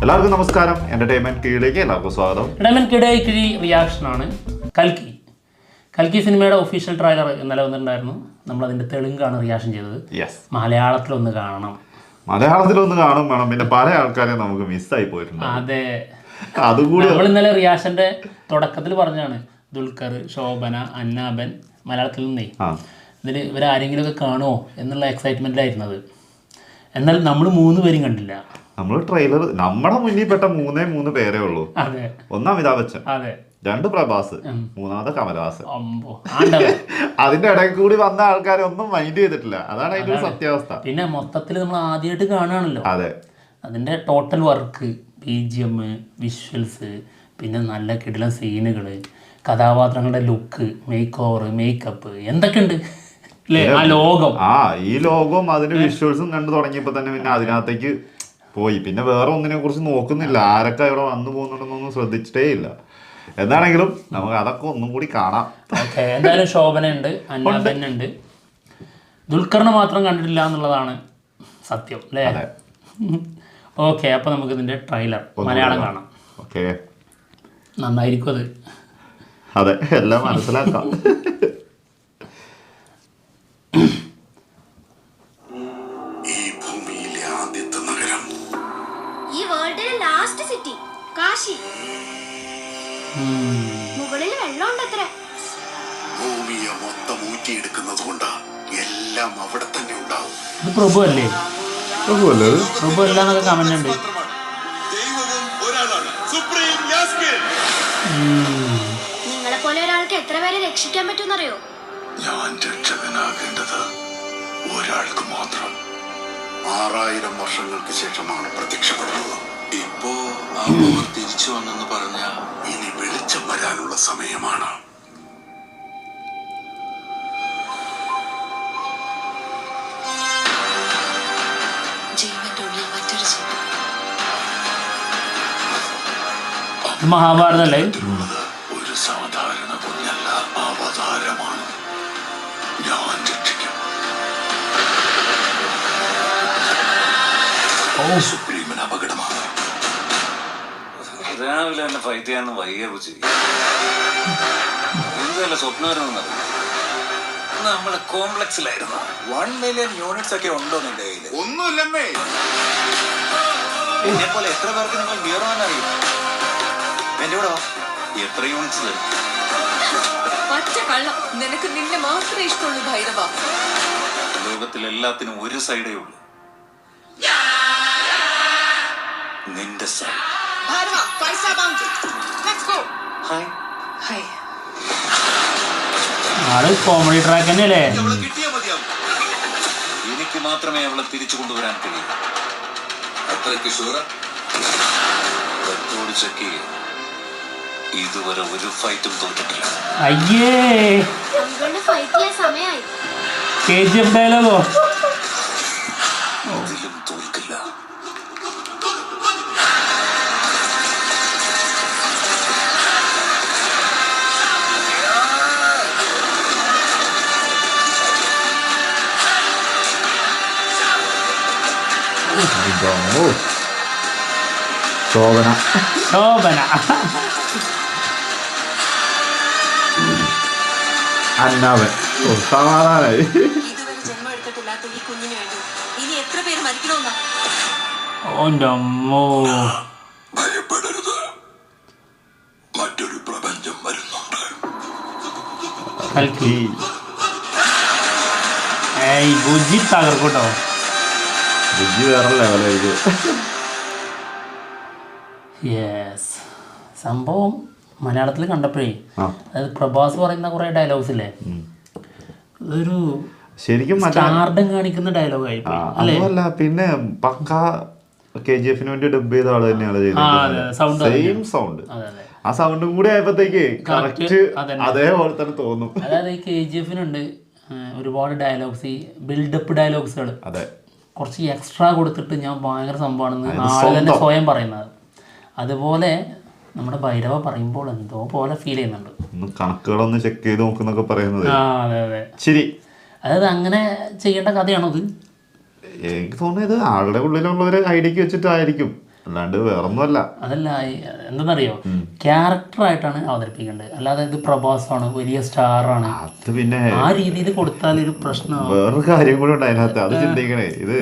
എല്ലാവർക്കും നമസ്കാരം. എന്റർടൈൻമെന്റ് കീഴിലേക്ക് എല്ലാവർക്കും സ്വാഗതം. എന്റർടൈൻമെന്റ് കിഴി റിയാക്ഷനാണ് കൽക്കി സിനിമയുടെ ഒഫീഷ്യൽ ട്രെയിലർ ഇന്നലെ വന്നിട്ടുണ്ടായിരുന്നു. നമ്മൾ അതിന്റെ തെലുങ്കാണ് റിയാക്ഷൻ ചെയ്തത്. മലയാളത്തിലൊന്ന് കാണണം. മലയാളത്തിലൊന്ന് കാണും വേണം. പിന്നെ പല ആൾക്കാരെ നമുക്ക് മിസ്സായി പോയിട്ടുണ്ട്. അതെ, അതുകൂടി നമ്മൾ ഇന്നലെ റിയാക്ഷന്റെ തുടക്കത്തിൽ പറഞ്ഞാണ് ദുൽഖർ, ശോഭന, അന്നാബൻ മലയാളത്തിൽ നിന്നേ ഇതിൽ ഇവരാരെങ്കിലും ഒക്കെ കാണുമോ എന്നുള്ള എക്സൈറ്റ്മെന്റിലായിരുന്നത്. എന്നാൽ നമ്മൾ 3 പേരും കണ്ടില്ല. നമ്മൾ ട്രെയിലർ നമ്മുടെ മുന്നിൽ പെട്ട 3 പേരേ ഉള്ളൂ. അതെ, ഒന്ന് അമിതാഭ് ബച്ചൻ, അതെ, 2 പ്രഭാസ്, 3 കമലഹാസൻ. അതിന്റെ ഇടയിൽ കൂടി വന്ന ആൾക്കാരെ ഒന്നും മൈൻഡ് ചെയ്തിട്ടില്ല. അതാണ് അതിന്റെ ഒരു സത്യാവസ്ഥ. പിന്നെ മൊത്തത്തിൽ നമ്മൾ ആദ്യമായിട്ട് കാണുകയാണല്ലോ. അതെ, അതിന്റെ ടോട്ടൽ വർക്ക്, BGM, വിഷ്വൽസ്, പിന്നെ നല്ല കിടിലൻ സീനുകൾ, കഥാപാത്രങ്ങളുടെ ലുക്ക്, മേക്ക് ഓവർ, മേക്കപ്പ്, എന്തൊക്കെയുണ്ട് അല്ലേ ആ ലോകം. ഈ ലോകം അതിന്റെ വിഷ്വൽസും കണ്ടു തുടങ്ങിയപ്പോ തന്നെ പിന്നെ അതിനകത്തേക്ക് പോയി. പിന്നെ വേറെ ഒന്നിനെ കുറിച്ച് നോക്കുന്നില്ല. ആരൊക്കെ ഇവിടെ വന്നു പോകുന്നുണ്ടെന്നൊന്നും ശ്രദ്ധിച്ചിട്ടേ ഇല്ല. എന്താണെങ്കിലും നമുക്ക് അതൊക്കെ ഒന്നും കൂടി കാണാം. ഓക്കെ, എന്തായാലും ശോഭന ഉണ്ട്, അന്നാബൻ ഉണ്ട്. ദുൽഖറിനെ മാത്രം കണ്ടിട്ടില്ല എന്നുള്ളതാണ് സത്യം അല്ലേ? ഓക്കെ, അപ്പൊ നമുക്ക് ഇതിന്റെ ട്രെയിലർ മലയാളം കാണാം. ഓക്കെ, നന്നായിരിക്കും അത്. അതെ, എല്ലാം മനസ്സിലാക്കാം. മുകളിൽ വെള്ളമുണ്ടത്രേ. ഭൂമിയെ മൊത്തം ഊറ്റിയെടുക്കുന്നത് കൊണ്ട് എല്ലാം അവിടെ തന്നെ ഉണ്ടാവും. ഇത് പ്രഭു അല്ലേ? പ്രഭു അല്ല എന്നൊക്കെ കമന്റ് ഉണ്ട്. നിങ്ങളെ പോലെ ഒരാൾക്ക് എത്ര പേരെ രക്ഷിക്കാൻ പറ്റുമെന്നറിയോ? ഞാൻ രക്ഷകനാകേണ്ടത് ഒരാൾക്ക് മാത്രം. 6000 വർഷങ്ങൾക്ക് ശേഷമാണ് പ്രത്യക്ഷപ്പെടുന്നത്. ഇപ്പോ ആ പവർ തിരിച്ചു വന്നെന്ന് പറഞ്ഞ ഇനി വെളിച്ചം വരാനുള്ള സമയമാണ്. ജീവന്റെ ഉള്ളിൽ മറ്റൊരു മഹാഭാരതല്ലേ? ഒരു സാധാരണ കുഞ്ഞല്ല, അവതാരമാണ്. ഞാൻ രക്ഷിക്കും. സുപ്രീമൻ അപകടമാണ്. രാവിലെ തന്നെ ഫൈറ്റ് ചെയ്യാന്ന് വയ്യ കുച്ചി. എന്തല്ല സ്വപ്നം നമ്മള് കോംപ്ലക്സിലായിരുന്നു. 1 മില്യൺ യൂണിറ്റ്സ് ഒക്കെ ഉണ്ടോ നിന്റെ കയ്യിൽ? ഒന്നുമില്ലമ്മേ. എന്നെ പോലെ എത്ര പേർക്ക് നിങ്ങൾ ഹീറോ എന്നറിയും? എന്റെ കൂടെ എത്ര യൂണിറ്റ്സ്? ഒറ്റ കള്ളം. നിനക്ക് നിന്നെ മാത്രമേ ഇഷ്ടമുള്ളൂ ഭൈരവ. ലോകത്തിൽ എല്ലാത്തിനും ഒരു സൈഡേ ഉള്ളൂ, നിന്റെ സൈഡ്. ആള് കോമഡി ട്രാക്ക് തന്നെയല്ലേ? എനിക്ക് മാത്രമേ അവളെ തിരിച്ചു കൊണ്ടുവരാൻ കഴിയൂ. അത്രയ്ക്ക് ഷുവർ? ചെക്ക് ചെയ്യും. ഇതുവരെ ഒരു ഫൈറ്റും തോറ്റിട്ടില്ല. അയ്യേ, KGF ഡയലോഗോ? ഇതിലും തോൽക്കില്ല. ശോഭന അന്നാവൻ സമാധാനായി. ഇതുവരെ ജന്മം എടുത്തിട്ടില്ലാത്ത ഈ കുഞ്ഞിന് വേണ്ടി ഇനി എത്ര പേര് മരിക്കണമെന്നാ? ഭയപ്പെടരുത്, മറ്റൊരു പ്രപഞ്ചം വരുന്നുണ്ട്. ബുജി തകർക്കൂട്ടോ. ബുജി വേറെ ലെവലായിരിക്കും. യെസ്, സംഭവം മലയാളത്തിൽ കണ്ടപ്പോഴേ അതായത് പ്രഭാസ് പറയുന്ന കുറെ ഡയലോഗ്സ് ഇല്ലേ, അതൊരു ശരിക്കും സ്റ്റാർഡം കാണിക്കുന്ന ഡയലോഗ് ആയിപ്പോയി. അതല്ല, പിന്നെ പക്ക KGF വേണ്ടി ഡബ് ചെയ്ത ആള് തന്നെയാണ് ചെയ്തത്. Same sound. ആ സൗണ്ടും കൂടി ആയപ്പോഴത്തേക്ക് കറക്റ്റ് അതേപോലെ തന്നെ തോന്നും. അതായത് ഈ KGF ഒരുപാട് ഡയലോഗ്സ്, ഈ ബിൽഡപ്പ് ഡയലോഗ്സുകൾ കുറച്ച് എക്സ്ട്രാ കൊടുത്തിട്ട് ഞാൻ ഭയങ്കര സംഭവമാണെന്ന് ആള് തന്നെ സ്വയം പറയുന്നത്. അതുപോലെ നമ്മുടെ ഭൈരവ പറയുമ്പോൾ എന്തോ പോലെ ഫീൽ ചെയ്യുന്നുണ്ട്. കണക്കുകളൊന്ന് ചെക്ക് ചെയ്ത് നോക്കുന്നൊക്കെ പറയുന്നത്. അതെ അതെ, ശരി. അതായത് അങ്ങനെ ചെയ്യേണ്ട കഥയാണോ ഇത്? എനിക്ക് തോന്നുന്നത് ആളുടെ ഉള്ളിലുള്ള ഒരു ഐഡിയക്ക് വെച്ചിട്ടായിരിക്കും. അല്ലാണ്ട് വേറൊന്നുമല്ല. അതല്ല എന്താണെന്നറിയോ, ക്യാരക്ടറായിട്ടാണ് അവതരിപ്പിക്കേണ്ടത്, അല്ലാതെ ഇത് പ്രഭാസമാണ് വലിയ സ്റ്റാറാണ് അത് പിന്നെ ആ രീതിയിൽ കൊടുത്താൽ ഒരു പ്രശ്നമാണ്. വേറൊരു കാര്യം കൂടി ഉണ്ട് അതിനകത്ത്, അത് ചിന്തിക്കണേ. ഇത്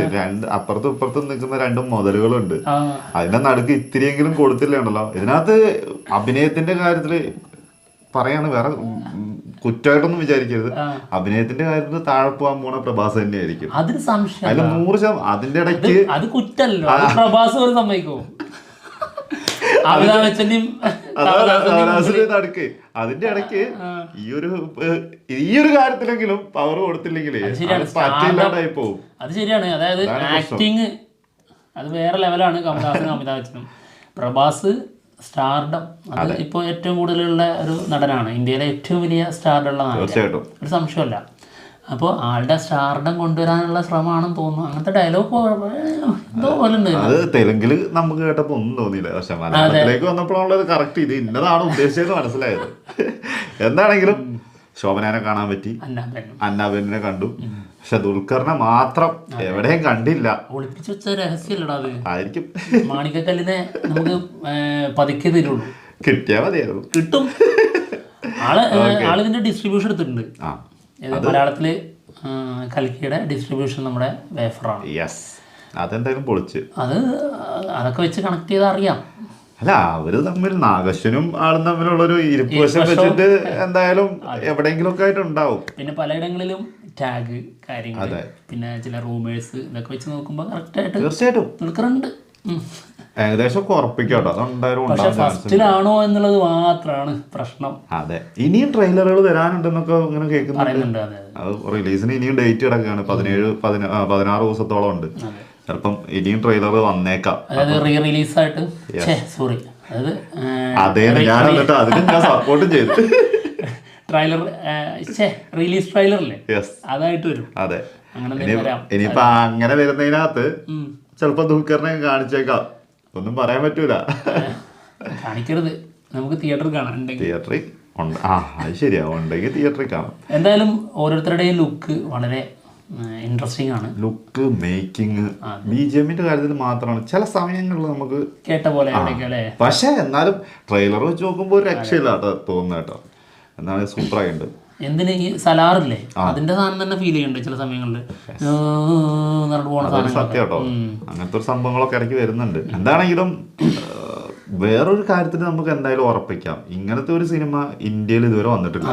അപ്പുറത്തും ഇപ്പുറത്തും നിൽക്കുന്ന 2 മുതലുകളുണ്ട്. അതിന്റെ നടുക്ക് ഇത്തിരിയെങ്കിലും കൊടുത്തില്ലേണ്ടല്ലോ. ഇതിനകത്ത് അഭിനയത്തിന്റെ കാര്യത്തില് പറയാണ്, വേറെ കുറ്റമായിട്ടൊന്നും വിചാരിക്കരുത്. അഭിനയത്തിന്റെ കാര്യത്തിൽ താഴെ പോകാൻ പോണ പ്രഭാസ് തന്നെയായിരിക്കും. അതിന് സംശയം അതിൽ 100% അതിന്റെ ഇടയ്ക്ക് അത് കുറ്റല്ലോ, പ്രഭാസ് ഒരു സമ്മതിക്കോ? അമിതാഭ് ബച്ചന്റെയും നടുക്ക് അതിന്റെ ഇടയ്ക്ക് ഈ ഒരു കാര്യത്തിലെങ്കിലും പവർ കൊടുത്തില്ലെങ്കിൽ പറ്റില്ലാണ്ടായി പോകും. അത് ശരിയാണ്. അതായത് ആക്ടിങ് അത് വേറെ ലെവലാണ്. കമലഹാസനും അമിതാഭ് ബച്ചനും. പ്രഭാസ് സ്റ്റാർഡം അത് ഇപ്പോൾ ഏറ്റവും കൂടുതലുള്ള ഒരു നടനാണ്, ഇന്ത്യയിലെ ഏറ്റവും വലിയ സ്റ്റാർഡുള്ള നടൻ, ഒരു സംശയമല്ല. അപ്പോൾ ആളുടെ സ്റ്റാർഡം കൊണ്ടുവരാനുള്ള ശ്രമമാണെന്ന് തോന്നുന്നു. അങ്ങനത്തെ ഡയലോഗ് എന്തോ പോലെ ഉണ്ട്. അത് തെലുങ്കിൽ നമുക്ക് കേട്ടപ്പോൾ ഒന്നും തോന്നിയില്ല, പക്ഷെ മലയാളത്തിലേക്ക് വന്നപ്പോഴുള്ളത് കറക്റ്റ് ഇത് ഇന്നതാണ് ഉദ്ദേശിച്ചത് മനസ്സിലായത്. എന്താണെങ്കിലും ശോഭനാനെ കാണാൻ പറ്റി, അന്നാബെന്നിനെ കണ്ടു, പക്ഷെ ദുൽഖറിനെ മാത്രം എവിടെയും കണ്ടില്ല. ഒളിപ്പിച്ചു വെച്ച രഹസ്യമല്ലടാ അത്. ആയിരിക്കും. മാണിക്കക്കല്ലിനെ നമുക്ക് പതുക്കെ തരുള്ളൂ, കിട്ടിയാ മതിയായിരുന്നു. കിട്ടും. ആളിതിന്റെ ഡിസ്ട്രിബ്യൂഷൻ എടുത്തിട്ടുണ്ട്. മലയാളത്തില് കൽക്കിയുടെ ഡിസ്ട്രിബ്യൂഷൻ നമ്മുടെ വേഫറാണ്. യെസ്, അതെന്തായാലും പൊളിച്ച്. അതൊക്കെ വെച്ച് കണക്ട് ചെയ്താൽ അറിയാം. അല്ല, അവര് തമ്മിൽ നാഗശ്വനും ആളും തമ്മിലുള്ളൊരു ഇരിപ്പ് വശം വെച്ചിട്ട് എന്തായാലും എവിടെയെങ്കിലും ഒക്കെ ആയിട്ട് ഉണ്ടാവും. പിന്നെ പലയിടങ്ങളിലും ടാഗ് കാര്യങ്ങൾ, പിന്നെ ചില റൂമേഴ്സ്, ഇതൊക്കെ വെച്ച് നോക്കുമ്പോൾ കറക്റ്റായിട്ട് തീർച്ചയായിട്ടും നിൽക്കുന്നുണ്ട്. ഏകദേശം ഉറപ്പിക്കട്ടോ, അതെന്തായാലും പക്ഷെ ഫസ്റ്റിലാണോ എന്നുള്ളത് മാത്രമാണ് പ്രശ്നം. അതെ, ഇനിയും ട്രെയിലറുകൾ വരാനുണ്ടെന്നൊക്കെ ഇങ്ങനെ കേൾക്കുന്നുണ്ട്. അത് റിലീസിന് ഇനിയും ഡേറ്റ് കിടക്കുകയാണ്. 16 ദിവസത്തോളം ഉണ്ട്. ചിലപ്പം ഇനിയും ട്രെയിലർ വന്നേക്കാം. അതായത് റീ റിലീസായിട്ട് സോറി അതെ, ഞാൻ എന്നിട്ട് അതിന് ഞാൻ സപ്പോർട്ടും ചെയ്തു. ട്രെയിലർ റിലീസ് ട്രെയിലറില്ലേ, അതായിട്ട് വരും. അതെ, ഇനിയിപ്പോ അങ്ങനെ വരുന്നതിനകത്ത് ചിലപ്പോ ദുൽഖറിനെ കാണിച്ചേക്കാം, ഒന്നും പറയാൻ പറ്റൂല. കാണിക്കരുത്, നമുക്ക് തിയേറ്ററിൽ കാണാം. തിയേറ്ററിൽ അത് ശരിയാ, ഉണ്ടെങ്കിൽ തിയേറ്ററിൽ കാണാം. എന്തായാലും ഓരോരുത്തരുടെയും ലുക്ക് വളരെ ഇൻട്രസ്റ്റിംഗ് ആണ്. ലുക്ക്, മേക്കിംഗ്, ബിജിഎമ്മിന്റെ കാര്യത്തിൽ മാത്രമാണ് ചില സമയങ്ങളിൽ നമുക്ക് കേട്ട പോലെ. പക്ഷെ എന്നാലും ട്രെയിലർ വെച്ച് നോക്കുമ്പോൾ ഒരു രക്ഷയില്ല കേട്ടോ, തോന്നുന്നു കേട്ടോ. എന്നാണ് സൂപ്പറായിട്ടുണ്ട്. എന്തിന് ഈ സലാറില്ലേ, അതിന്റെ സാധനം തന്നെ ഫീൽ ചെയ്യുന്നുണ്ട് ചില സമയങ്ങളിൽ. സത്യം കേട്ടോ, അങ്ങനത്തെ ഒരു സംഭവങ്ങളൊക്കെ ഇടയ്ക്ക് വരുന്നുണ്ട്. എന്താണെങ്കിലും വേറൊരു കാര്യത്തിൽ നമുക്ക് എന്തായാലും ഉറപ്പിക്കാം, ഇങ്ങനത്തെ ഒരു സിനിമ ഇന്ത്യയിൽ ഇതുവരെ വന്നിട്ടില്ല.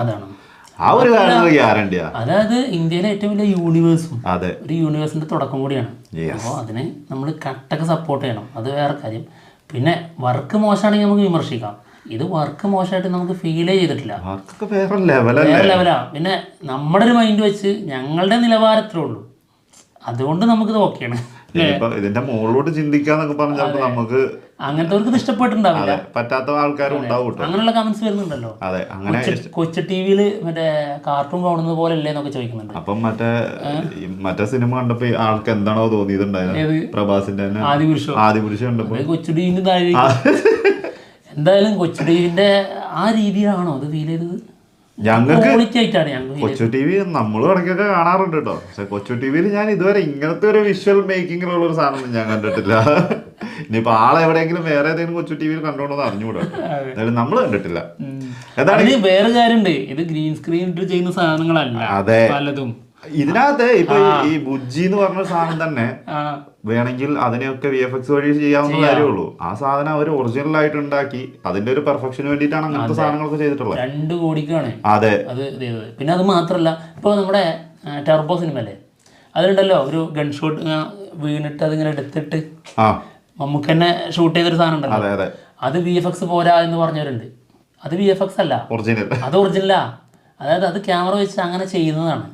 ആ ഒരു കാര്യത്തിൽ ഗ്യാരണ്ടിയാ. അതായത് ഇന്ത്യയിലെ ഏറ്റവും വലിയ യൂണിവേഴ്സും അതെ, ഒരു യൂണിവേഴ്സിന്റെ തുടക്കം കൂടിയാണ്. അപ്പോൾ അതിനെ നമ്മൾ കട്ടൊക്കെ സപ്പോർട്ട് ചെയ്യണം, അത് വേറെ കാര്യം. പിന്നെ വർക്ക് മോശമാണെങ്കിൽ നമുക്ക് വിമർശിക്കാം. ഇത് വർക്ക് മോശമായിട്ട് നമുക്ക് ഫീലേ ചെയ്തിട്ടില്ല, വേറെ ലെവലാ. പിന്നെ നമ്മുടെ ഒരു മൈൻഡ് വെച്ച് ഞങ്ങളുടെ നിലവാരത്തിലേ ഉള്ളൂ, അതുകൊണ്ട് നമുക്കിത് ഓക്കെയാണ്. ഇതിന്റെ മുകളിലോട്ട് ചിന്തിക്കാന്നൊക്കെ പറഞ്ഞാൽ നമുക്ക് അങ്ങനത്തെ ഇഷ്ടപ്പെട്ടിട്ടുണ്ടാവില്ല, പറ്റാത്ത ആൾക്കാരും ഉണ്ടാവും. അങ്ങനെയുള്ള കമന്റ്സ് വരുന്നുണ്ടല്ലോ. അതെ, അങ്ങനെ കൊച്ചു ടിവിയില് മറ്റേ കാർട്ടൂൺ കാണുന്നത് പോലെ അല്ലേ എന്നൊക്കെ ചോദിക്കുന്നുണ്ട്. അപ്പം മറ്റേ സിനിമ കണ്ടപ്പോ ആൾക്ക് എന്താണോ തോന്നിയിട്ടുണ്ടായത്, പ്രഭാസിന്റെ ആദിപുരുഷം കണ്ടപ്പോ കൊച്ചു ടിവിന്റെ താഴെ. എന്തായാലും കൊച്ചു ടിവിന്റെ ആ രീതിയിലാണോ അത് ഫീൽ ചെയ്തത്? ഞങ്ങൾക്ക് കൊച്ചു ടി വി നമ്മളും ഇടയ്ക്കൊക്കെ കാണാറുണ്ട് കേട്ടോ, പക്ഷെ കൊച്ചു ടി വിയിൽ ഞാൻ ഇതുവരെ ഇങ്ങനത്തെ ഒരു വിഷ്വൽ മേക്കിങ്ങിലുള്ള ഒരു സാധനം ഞാൻ കണ്ടിട്ടില്ല. ഇനിയിപ്പോ ആളെവിടെയെങ്കിലും വേറെ ഏതെങ്കിലും കൊച്ചു ടി വിയിൽ കണ്ടോണ്ടെന്ന് അറിഞ്ഞുകൂടാ, എന്തായാലും നമ്മൾ കണ്ടിട്ടില്ല. വേറെ കാര്യമുണ്ട്, ഇത് ഗ്രീൻ സ്ക്രീൻ ഇട്ട് ചെയ്യുന്ന സാധനങ്ങളല്ല. അതെ, പലതും ഇതിനകത്ത് ഇപ്പൊ ഈ ബുജ്ജി എന്ന് പറഞ്ഞ സാധനം തന്നെ വേണമെങ്കിൽ അതിനെയൊക്കെ VFX വഴി ചെയ്യാവുന്ന കാര്യമുള്ളൂ. ആ സാധനം അവർ ഒറിജിനൽ ആയിട്ട് ഉണ്ടാക്കി അതിന്റെ ഒരു പെർഫെക്ഷന് വേണ്ടിയിട്ടാണ് അങ്ങനത്തെ സാധനങ്ങളൊക്കെ ചെയ്തിട്ടുള്ളത്. 2 കോടിക്കാണ് അതെ അത് ചെയ്തത്. പിന്നെ അത് മാത്രല്ല, ഇപ്പൊ നമ്മുടെ ടർബോ സിനിമ അല്ലേ, അതിലുണ്ടല്ലോ ഒരു ഗൺ ഷോട്ട് വീണിട്ട് അതിങ്ങനെ എടുത്തിട്ട് നമുക്ക് തന്നെ ഷൂട്ട് ചെയ്തൊരു സാധനം ഉണ്ടല്ലോ, അത് VFX പോരാ എന്ന് പറഞ്ഞവരുണ്ട്. അത് VFX അല്ല, അത് ഒറിജിനലാ. അതായത് അത് ക്യാമറ വെച്ച് അങ്ങനെ ചെയ്യുന്നതാണ്.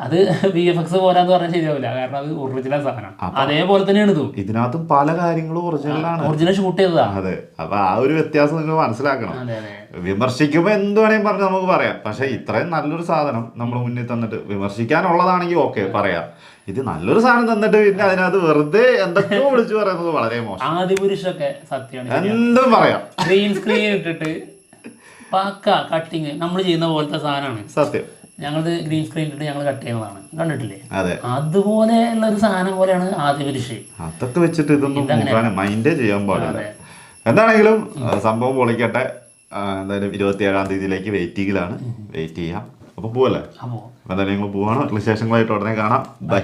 അത് VFX പോരാന്ന് പറഞ്ഞാൽ ശരിയാവില്ല, കാരണം അത് ഒറിജിനൽ സാധനം. അതേപോലെ തന്നെയാണ് ഇതും. ഇതിനകത്തും പല കാര്യങ്ങളും ഒറിജിനലാണ്, ഒറിജിനൽ ഷൂട്ട് ചെയ്തതാ. അതെ, അപ്പൊ ആ ഒരു വ്യത്യാസം നിങ്ങൾ മനസ്സിലാക്കണം. വിമർശിക്കുമ്പോ എന്ത് വേണമെങ്കിൽ പറഞ്ഞ് നമുക്ക് പറയാം, പക്ഷെ ഇത്രയും നല്ലൊരു സാധനം നമ്മുടെ മുന്നിൽ തന്നിട്ട് വിമർശിക്കാനുള്ളതാണെങ്കിൽ ഓക്കെ പറയാം. ഇത് നല്ലൊരു സാധനം തന്നിട്ട് പിന്നെ അതിനകത്ത് വെറുതെ എന്തൊക്കെയോ വിളിച്ചു പറയുന്നത് വളരെ മോശം. ആദിപുരുഷൊക്കെ സത്യമാണ്, എന്തും പറയാം. ഗ്രീൻ സ്ക്രീൻ ഇട്ടിട്ട് പക്ക കട്ടിങ് നമ്മൾ ചെയ്യുന്ന പോലത്തെ സാധനമാണ് സത്യം. ഞങ്ങളത് ഗ്രീൻ സ്ക്രീൻ ഇട്ടിട്ട് ഞങ്ങൾ കട്ട് ചെയ്യുന്നതാണ്, കണ്ടിട്ടില്ലേ? അതെ, അതുപോലെയുള്ള ഒരു സാധനം പോലെയാണ് ആദ്യ പുരുഷ്. അതൊക്കെ വെച്ചിട്ട് ഇതൊന്നും മൈൻഡേ ചെയ്യാൻ പാടില്ല. എന്താണെങ്കിലും സംഭവം പൊളിക്കട്ടെ. എന്തായാലും 27-ാം തീയതിയിലേക്ക് വെയിറ്റ് ചെയ്യാം. അപ്പോൾ പോവല്ലേ? അപ്പോൾ എന്തായാലും ഞങ്ങൾ പോവാണ്. വിശേഷങ്ങളായിട്ട് ഉടനെ കാണാം. ബൈ.